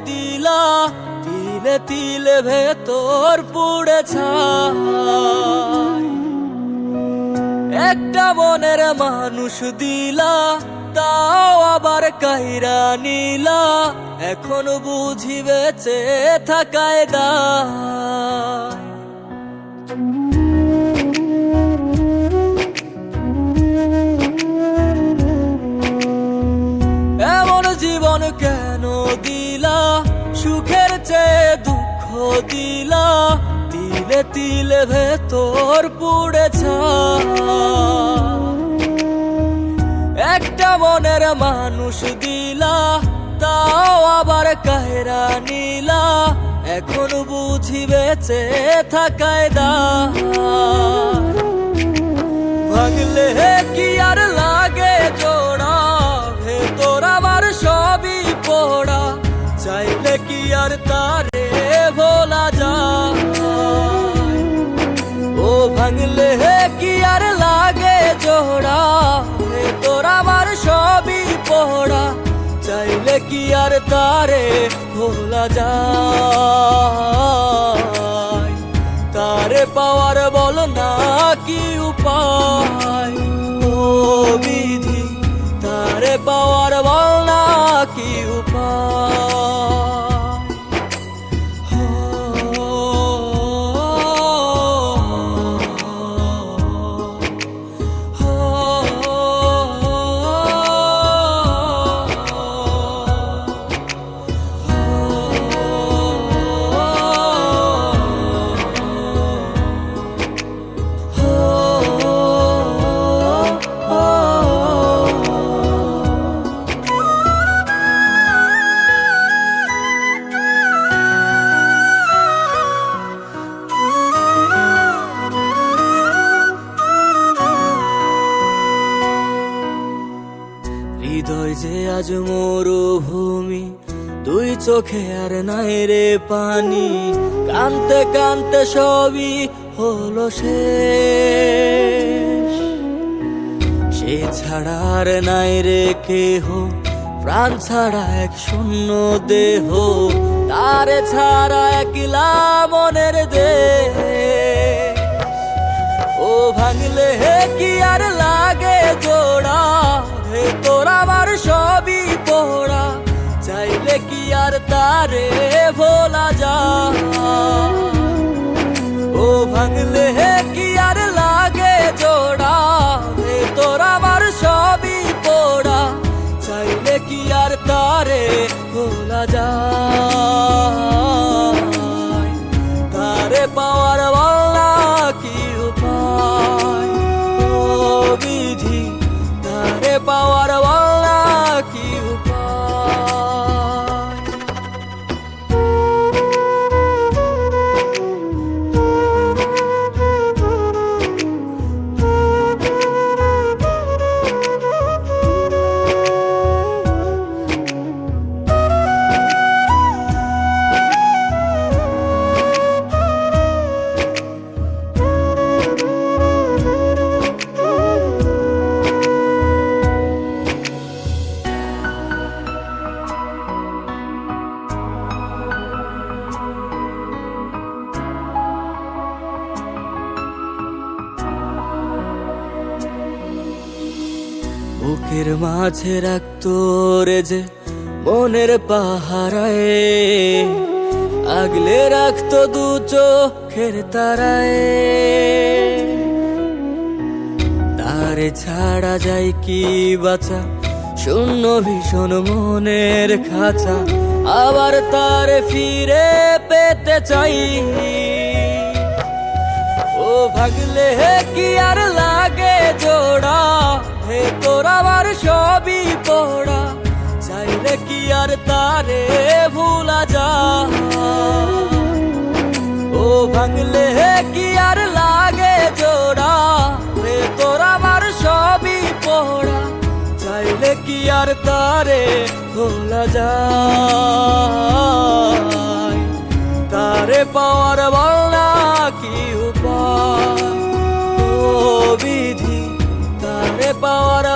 দিলা, তিলে তিলে ভেতর পুড়ে ছাই। একটা মনের মানুষ দিলা, তাও আবার কাইরা নিলা, এখন বুঝি বেঁচে থাকায় দায়। এমন জীবন কেন দিলা, সুখের চেয়ে দুঃখ দিলা, তিলে তিলে ভেতর পুড়ে ছাই। একটা মনের মানুষ দিলা, তাও আবার কায়রা নিলা, এখন বুঝি বেঁচে থাকায় দায়। ভাঙলে কি আর লাগে জোড়া, ভেতর আমার সবই পোড়া, চাইলে কি আর তারে ভোলা যায়। ও ভাঙলে কি আর লাগে জোড়া, ভেতর আমার সবই পোড়া, চাইলে কি আর তারে ভোলা যায়। তারে পাওয়ার বল না কি উপায়, ও বিধি তারে পাওয়ার বল না কি উপায়। হৃদয় যে আজ মরুভূমি, দুই চোখে আর নাই রে পানি, কানতে কানতে সবই হলো শেষ। সে ছাড়া আর নাই রে কেহ, প্রাণ ছাড়া এক শূন্য দেহ, তারে ছাড়া একলা মনের দেহ। ও ভাঙলে কি আর লাগে জোড়া, ভেতর আমার সবই পোড়া, চাইলে কি আর তারে ভোলা যায়। ও ভাঙলে কি আর লাগে জোড়া, ভেতর আমার সবই পোড়া, চাইলে কি আর তারে ভোলা যায়। তারে পাওয়ার বলা কি উপায়, ও বিধি তারে পাওয়ার বলা কি উপায়। বুকের মাঝে রাখতো রে যে মনের পাহারায়, আগলে রাখতো দু চোখের তারায়। তারে ছাড়া যায় কি বাঁচা, শূন্য ভীষণ মনের খাঁচা, আবার তারে ফিরে পেতে চাই। ও ভাগলে কি আর লাগে জোড়া, ভেতর আমার সবই পোড়া, চাইলে কি আর তারে ভোলা যায়। ও ভাঙলে কি আর লাগে জোড়া, ভেতর আমার সবই পোড়া, চাইলে কি আর তারে ভোলা যায়। তারে পাওয়ার বলা কি উপায়, ও বিধি তারে পাওয়ার